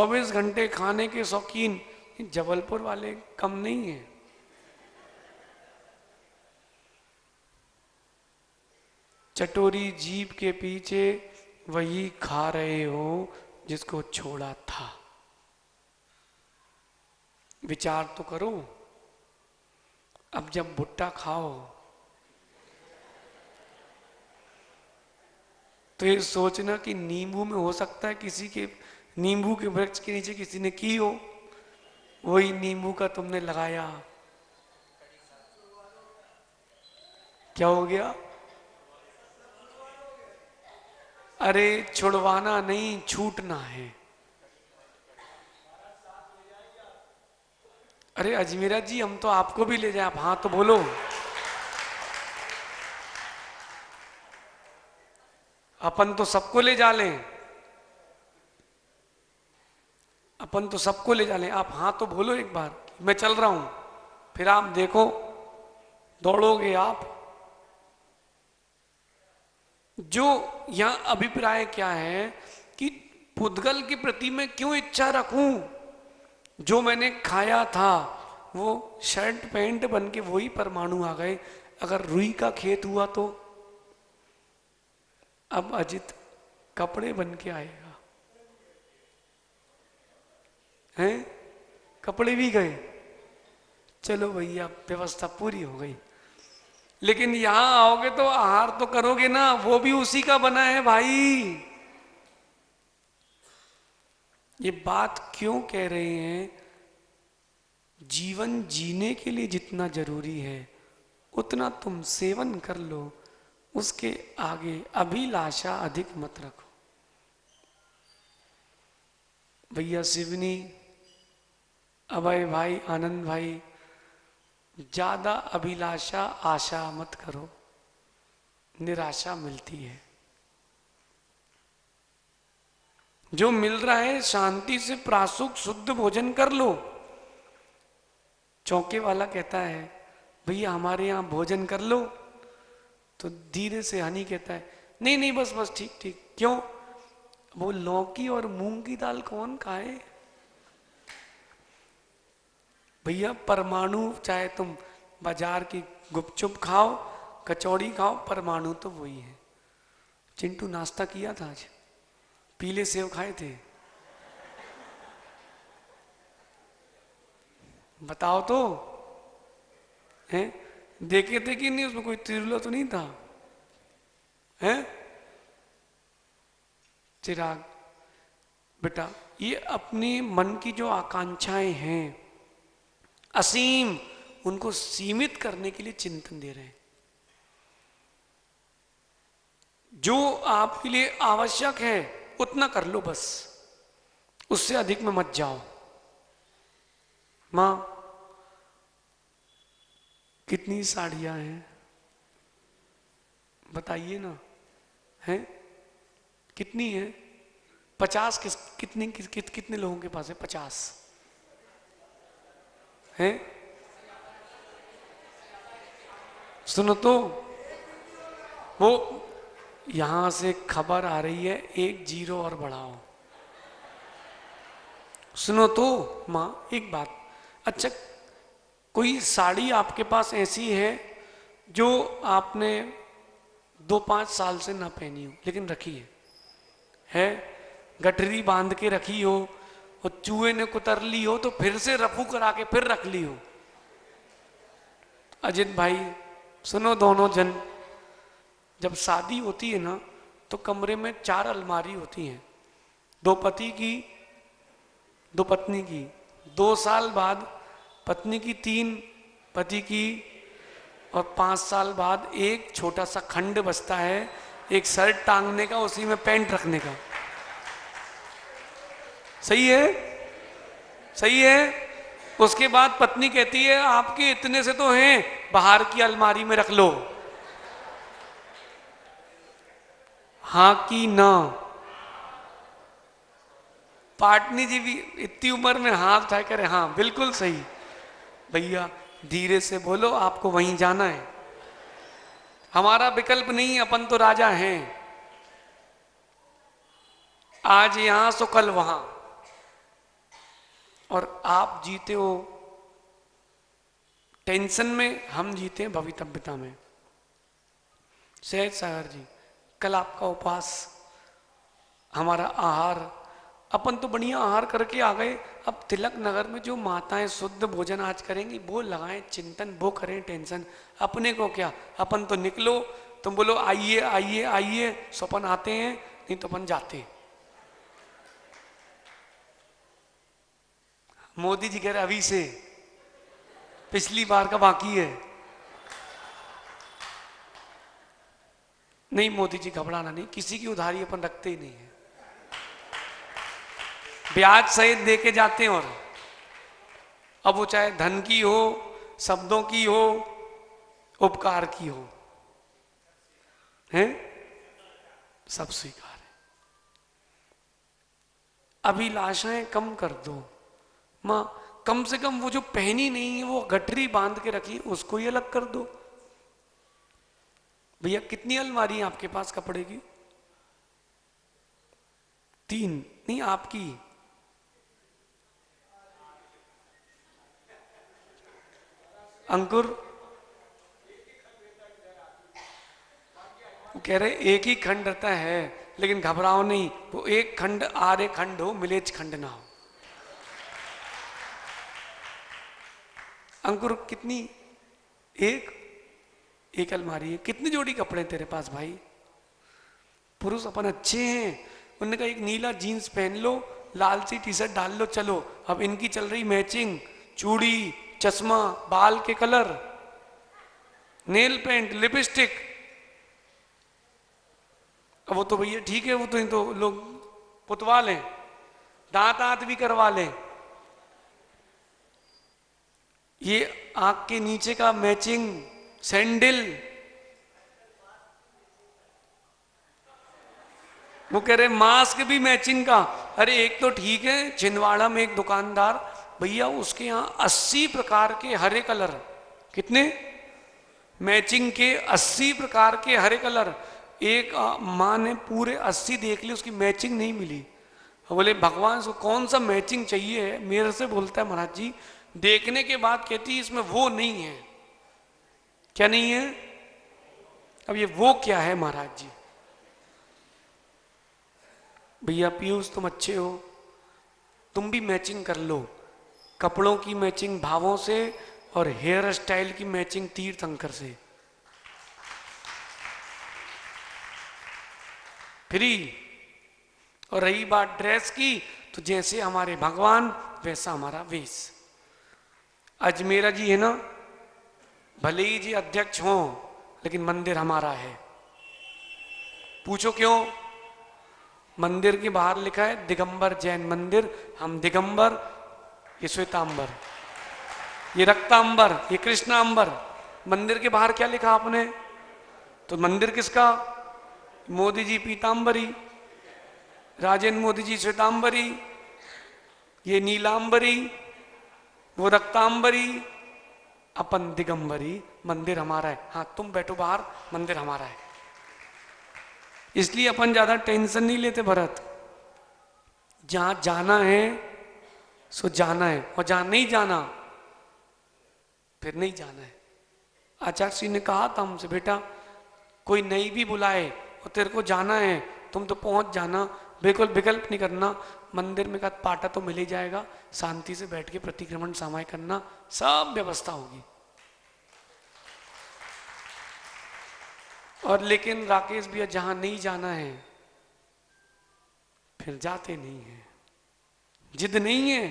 24 घंटे खाने के शौकीन जबलपुर वाले कम नहीं है। चटोरी जीभ के पीछे वही खा रहे हो जिसको छोड़ा था। विचार तो करो। अब जब भुट्टा खाओ तो ये सोचना कि नींबू में हो सकता है किसी के नींबू के वृक्ष के नीचे किसी ने की हो, वही नींबू का तुमने लगाया, क्या हो गया? अरे छुड़वाना नहीं, छूटना है। अरे अजमेरा जी, हम तो आपको भी ले जाए, आप हाँ तो बोलो। अपन तो सबको ले जा लें, अपन तो सबको ले जा लें। आप हाँ तो बोलो एक बार, मैं चल रहा हूं। फिर आप देखो दौड़ोगे आप। जो यहां अभिप्राय क्या है कि पुद्गल के प्रति मैं क्यों इच्छा रखूं? जो मैंने खाया था वो शर्ट पैंट बन के वही परमाणु आ गए। अगर रुई का खेत हुआ तो अब अजित कपड़े बन के आएगा। हैं? कपड़े भी गए, चलो भैया व्यवस्था पूरी हो गई। लेकिन यहां आओगे तो आहार तो करोगे ना, वो भी उसी का बना है भाई। ये बात क्यों कह रहे हैं? जीवन जीने के लिए जितना जरूरी है उतना तुम सेवन कर लो, उसके आगे अभिलाषा अधिक मत रखो। भैया शिवनी, अभय भाई, आनंद भाई, ज्यादा अभिलाषा आशा मत करो, निराशा मिलती है। जो मिल रहा है शांति से प्रासुक शुद्ध भोजन कर लो। चौके वाला कहता है भैया हमारे यहाँ भोजन कर लो, तो धीरे से हनी कहता है नहीं नहीं बस बस ठीक ठीक। क्यों? वो लौकी और मूंग की दाल कौन खाए? भैया परमाणु चाहे तुम बाजार की गुपचुप खाओ, कचौड़ी खाओ, परमाणु तो वही है। चिंटू नाश्ता किया था आज? पीले सेव खाए थे? बताओ तो, हैं? देखे थे कि नहीं? उसमें कोई तिरुला तो नहीं था? हैं? चिराग बेटा, ये अपने मन की जो आकांक्षाएं हैं असीम, उनको सीमित करने के लिए चिंतन दे रहे हैं। जो आपके लिए आवश्यक है उतना कर लो बस, उससे अधिक में मत जाओ। मां कितनी साड़ियां हैं बताइए ना? हैं? कितनी है? 50? कितने लोगों के पास है 50? हैं? सुनो तो, वो यहां से खबर आ रही है, 1 जीरो और बढ़ाओ। सुनो तो मां एक बात, अच्छा कोई साड़ी आपके पास ऐसी है जो आपने 2-5 साल से ना पहनी हो लेकिन रखी है? गठरी बांध के रखी हो और चूहे ने कुतर ली हो तो फिर से रफू करा के फिर रख ली हो? अजित भाई सुनो, दोनों जन, जब शादी होती है ना तो कमरे में 4 अलमारी होती हैं, 2 पति की 2 पत्नी की। 2 साल बाद पत्नी की 3, पति की, और 5 साल बाद एक छोटा सा खंड बचता है, एक शर्ट टांगने का, उसी में पैंट रखने का। सही है? सही है? उसके बाद पत्नी कहती है आपके इतने से तो हैं, बाहर की अलमारी में रख लो। हाँ कि ना? पाटनी जी भी इतनी उम्र में हाथ उठाए करे हाँ बिल्कुल सही। भैया धीरे से बोलो, आपको वहीं जाना है, हमारा विकल्प नहीं, अपन तो राजा हैं। आज यहां सो कल वहां। और आप जीते हो टेंशन में, हम जीते हैं भवितव्यता में। सहज सागर जी, कल आपका उपवास, हमारा आहार, अपन तो बढ़िया आहार करके आ गए। अब तिलक नगर में जो माताएं शुद्ध भोजन आज करेंगी वो लगाएं चिंतन, वो करें टेंशन, अपने को क्या। अपन तो निकलो, तुम बोलो आइए आइए आइए, स्वपन आते हैं, नहीं तो अपन जाते हैं। मोदी जी कह रहे अभी से, पिछली बार का बाकी है। नहीं मोदी जी घबराना नहीं, किसी की उधारी अपन रखते ही नहीं है, ब्याज सहित दे के जाते हैं। और अब वो चाहे धन की हो, शब्दों की हो, उपकार की हो, हैं, सब स्वीकार है। अभिलाषाएं कम कर दो मां, कम से कम वो जो पहनी नहीं है वो गठरी बांध के रखी, उसको ही अलग कर दो। भैया कितनी अलमारी है आपके पास कपड़े की? 3? नहीं आपकी, अंकुर कह रहे एक ही खंड रहता है, लेकिन घबराओ नहीं, वो एक खंड आरे खंड हो, मिलेज खंड ना हो। अंकुर कितनी? एक अलमारी है। कितनी जोड़ी कपड़े तेरे पास भाई? पुरुष अपन अच्छे हैं, उन्होंने कहा एक नीला जीन्स पहन लो, लाल सी टी शर्ट डाल लो, चलो। अब इनकी चल रही मैचिंग, चूड़ी, चश्मा, बाल के कलर, नेल पेंट, लिपस्टिक। अब वो तो भैया ठीक है, वो तो लोग पुतवा लें, दांत आंत भी करवा लें। ये आंख के नीचे का मैचिंग सैंडल, वो कह रहे मास्क भी मैचिंग का। अरे एक तो ठीक है, छिंदवाड़ा में एक दुकानदार भैया, उसके यहाँ 80 प्रकार के हरे कलर, कितने मैचिंग के 80 प्रकार के हरे कलर। एक माँ ने पूरे 80 देख ली, उसकी मैचिंग नहीं मिली। बोले भगवान को कौन सा मैचिंग चाहिए है, मेरे से बोलता है महाराज जी, देखने के बाद कहती इसमें वो नहीं है। क्या नहीं है? अब ये वो क्या है महाराज जी? भैया पीयूष तुम अच्छे हो, तुम भी मैचिंग कर लो, कपड़ों की मैचिंग भावों से और हेयर स्टाइल की मैचिंग तीर्थंकर से, फ्री। और रही बात ड्रेस की, तो जैसे हमारे भगवान वैसा हमारा वेश। अजमेरा जी है ना, भले ही जी अध्यक्ष हो, लेकिन मंदिर हमारा है। पूछो क्यों? मंदिर के बाहर लिखा है दिगंबर जैन मंदिर, हम दिगंबर, ये श्वेतांबर, ये रक्तांबर, ये कृष्णांबर। मंदिर के बाहर क्या लिखा आपने? तो मंदिर किसका? मोदी जी पीतांबरी, राजेंद्र मोदी जी श्वेतांबरी, ये नीलांबरी, वो रक्तांबरी, अपन दिगंबरी। मंदिर हमारा है। हाँ तुम बैठो बाहर, मंदिर हमारा है। इसलिए अपन ज्यादा टेंशन नहीं लेते भरत, जहां जाना है सो जाना है, और जहां नहीं जाना फिर नहीं जाना है। आचार्य श्री ने कहा था हमसे, बेटा कोई नहीं भी बुलाए और तेरे को जाना है, तुम तो पहुंच जाना, बिल्कुल विकल्प नहीं करना। मंदिर में का पाटा तो मिल ही जाएगा, शांति से बैठ के प्रतिक्रमण समाय करना, सब व्यवस्था होगी। और लेकिन राकेश भैया जहां नहीं जाना है फिर जाते नहीं है, जिद नहीं है।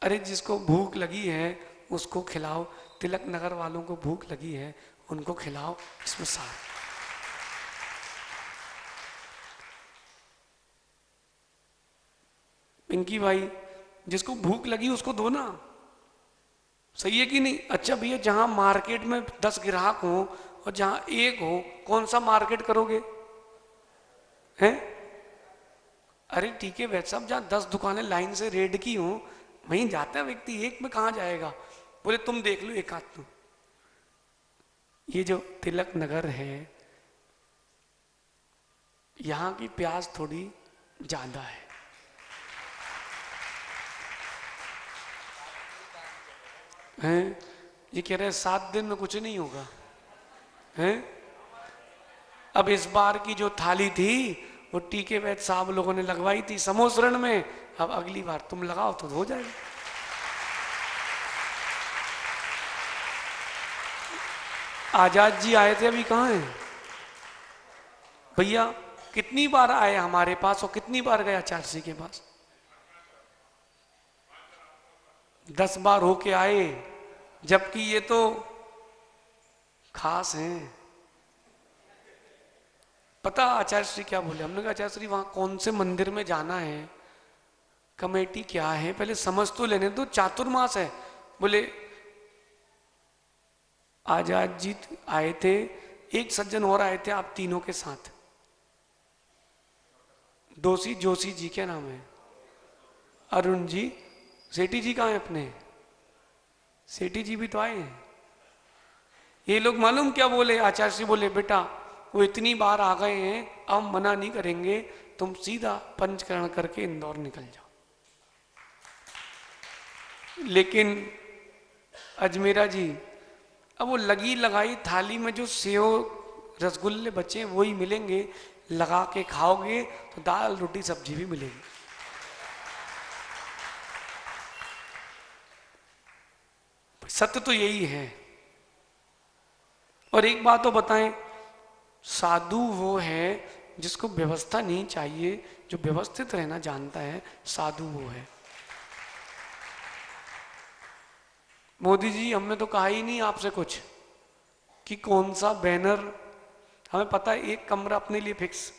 अरे जिसको भूख लगी है उसको खिलाओ, तिलक नगर वालों को भूख लगी है उनको खिलाओ, इसमें सार। पिंकी भाई जिसको भूख लगी उसको दो ना, सही है कि नहीं? अच्छा भैया जहां मार्केट में 10 ग्राहक हो और जहां एक हो, कौन सा मार्केट करोगे? हैं? अरे ठीक है वैसे साहब, जहां 10 दुकानें लाइन से रेड की हो वहीं जाता है व्यक्ति, एक में कहां जाएगा? बोले तुम देख लो एक आध। तो ये जो तिलक नगर है यहां की प्यास थोड़ी ज्यादा है। हैं? ये कह रहे 7 दिन में कुछ नहीं होगा हैं? अब इस बार की जो थाली थी वो टीके वैद साहब लोगों ने लगवाई थी समोसरण में, अब अगली बार तुम लगाओ तो हो जाएगा। आजाद जी आए थे, अभी कहाँ हैं भैया? कितनी बार आए हमारे पास और कितनी बार गए आचार्य जी के पास? 10 बार होके आए, जबकि ये तो खास हैं। पता आचार्य श्री क्या बोले? हमने कहा आचार्य श्री वहां कौन से मंदिर में जाना है, कमेटी क्या है, पहले समझ तो लेने दो, चातुर्मास है। बोले आजाद जी आए थे, एक सज्जन और आए थे आप तीनों के साथ, दोषी जोशी जी क्या नाम है, अरुण जी, सेठी जी कहाँ है अपने? सेठी जी भी तो आए हैं। ये लोग मालूम क्या बोले? आचार्य श्री बोले बेटा वो इतनी बार आ गए हैं, अब मना नहीं करेंगे, तुम सीधा पंचकरण करके इंदौर निकल जाओ। लेकिन अजमेरा जी, अब वो लगी लगाई थाली में जो सेव रसगुल्ले बचे वही मिलेंगे, लगा के खाओगे तो दाल रोटी सब्जी भी मिलेगी। सत्य तो यही है। और एक बात तो बताएं, साधु वो है जिसको व्यवस्था नहीं चाहिए, जो व्यवस्थित रहना जानता है, साधु वो है। मोदी जी हमने तो कहा ही नहीं आपसे कुछ कि कौन सा बैनर, हमें पता है एक कमरा अपने लिए फिक्स,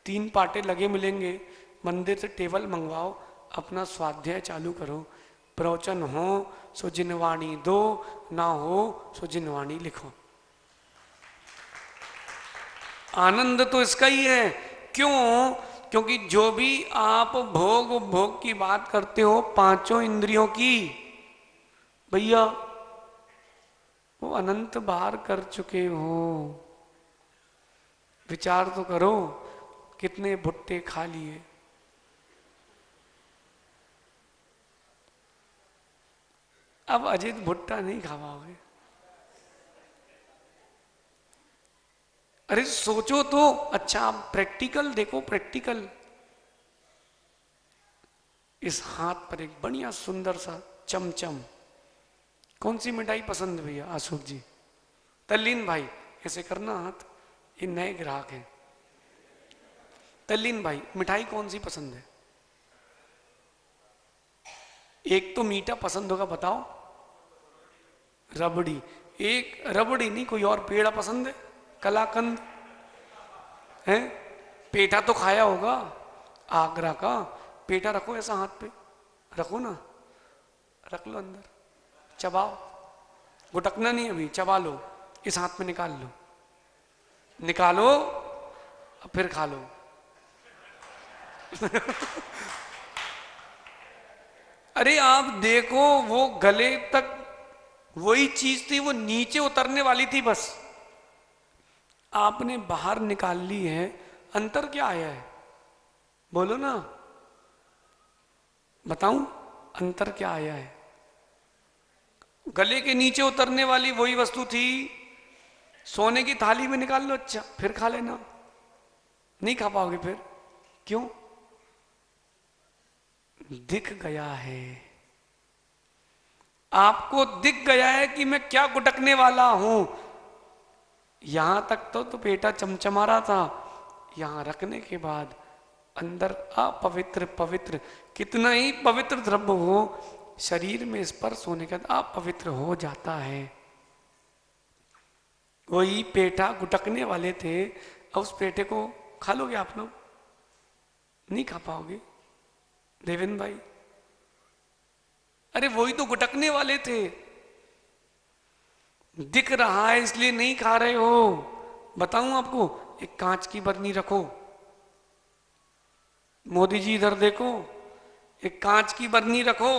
3 पाटे लगे मिलेंगे, मंदिर से टेबल मंगवाओ, अपना स्वाध्याय चालू करो, प्रवचन हो सो जिनवाणी दो, ना हो सो जिनवाणी लिखो। आनंद तो इसका ही है। क्यों? क्योंकि जो भी आप भोग भोग की बात करते हो, 5 इंद्रियों की, भैया वो अनंत बार कर चुके हो। विचार तो करो कितने भुट्टे खा लिए। अब अजित भुट्टा नहीं खा पाओगे। अरे सोचो तो, अच्छा प्रैक्टिकल देखो, प्रैक्टिकल। इस हाथ पर एक बढ़िया सुंदर सा चमचम, कौन सी मिठाई पसंद है भैया अशोक जी? तल्लीन भाई ऐसे करना हाथ, ये नए ग्राहक हैं। तल्लीन भाई मिठाई कौन सी पसंद है? एक तो मीठा पसंद होगा, बताओ। रबड़ी। एक रबड़ी नहीं, कोई और पेड़ा पसंद है? कलाकंद है? पेठा तो खाया होगा आगरा का। पेठा रखो ऐसा हाथ पे, रखो ना, रख लो अंदर, चबाओ, गुटकना नहीं अभी, चबा लो, इस हाथ में निकाल लो, निकालो, अब फिर खा लो। अरे आप देखो वो गले तक वही चीज थी, वो नीचे उतरने वाली थी, बस आपने बाहर निकाल ली है। अंतर क्या आया है? बोलो ना, बताऊं अंतर क्या आया है? गले के नीचे उतरने वाली वही वस्तु थी, सोने की थाली में निकाल लो, अच्छा फिर खा लेना, नहीं खा पाओगे फिर। क्यों? दिख गया है, आपको दिख गया है कि मैं क्या गुटकने वाला हूं। यहां तक तो पेटा चमचमा रहा था, यहां रखने के बाद अंदर अपवित्र पवित्र, कितना ही पवित्र द्रव्य हो, शरीर में स्पर्श होने के बाद अपवित्र हो जाता है। वही पेठा गुटकने वाले थे, अब उस पेठे को खा लोगे आप लोग? नहीं खा पाओगे देवेंद्र भाई। अरे वही तो गुटकने वाले थे, दिख रहा है इसलिए नहीं खा रहे हो। बताऊं आपको, एक कांच की बरनी रखो, मोदी जी इधर देखो, एक कांच की बरनी रखो,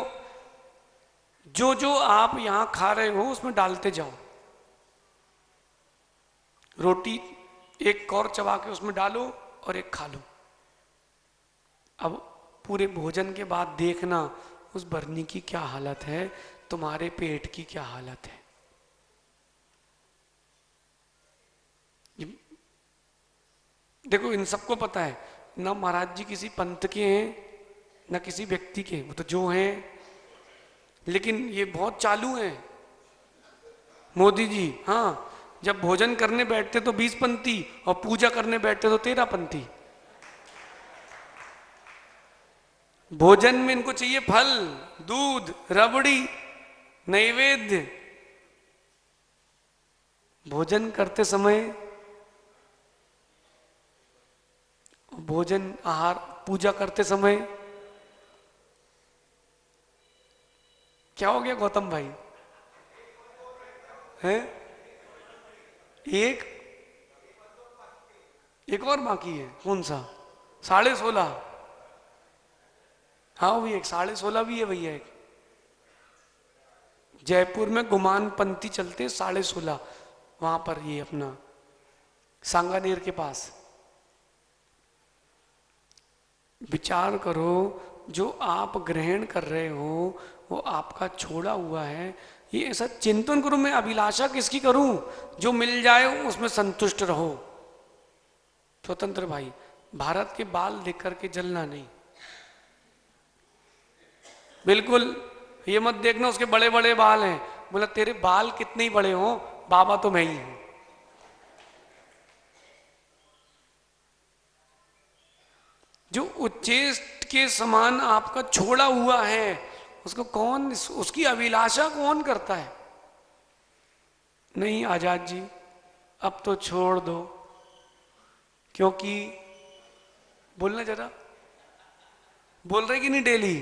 जो जो आप यहां खा रहे हो उसमें डालते जाओ। रोटी एक कौर चबा के उसमें डालो और एक खा लो। अब पूरे भोजन के बाद देखना उस बरनी की क्या हालत है, तुम्हारे पेट की क्या हालत है। देखो इन सबको पता है ना, महाराज जी किसी पंथ के हैं ना किसी व्यक्ति के, वो तो जो हैं, लेकिन ये बहुत चालू हैं मोदी जी। हाँ, जब भोजन करने बैठते तो 20 पंथी और पूजा करने बैठते तो 13 पंथी। भोजन में इनको चाहिए फल, दूध, रबड़ी, नैवेद्य। भोजन करते समय, भोजन आहार पूजा करते समय क्या हो गया गौतम भाई? हैं? एक एक और बाकी है, कौन सा? 16.5। हाँ वो एक 16.5 भी है भैया। एक जयपुर में गुमान पंथी चलते 16.5, वहां पर ये अपना सांगानेर के पास। विचार करो, जो आप ग्रहण कर रहे हो वो आपका छोड़ा हुआ है। ये ऐसा चिंतन करो, मैं अभिलाषा किसकी करूं? जो मिल जाए उसमें संतुष्ट रहो। स्वतंत्र भाई, भारत के बाल देख करके जलना नहीं, बिल्कुल। ये मत देखना उसके बड़े बड़े बाल हैं, बोला तेरे बाल कितने ही बड़े हो, बाबा तो मैं ही हूं। जो उच्चेष्ट के समान आपका छोड़ा हुआ है, उसको कौन, उसकी अभिलाषा कौन करता है? नहीं आजाद जी, अब तो छोड़ दो, क्योंकि बोलना जरा, बोल रहे कि नहीं डेली?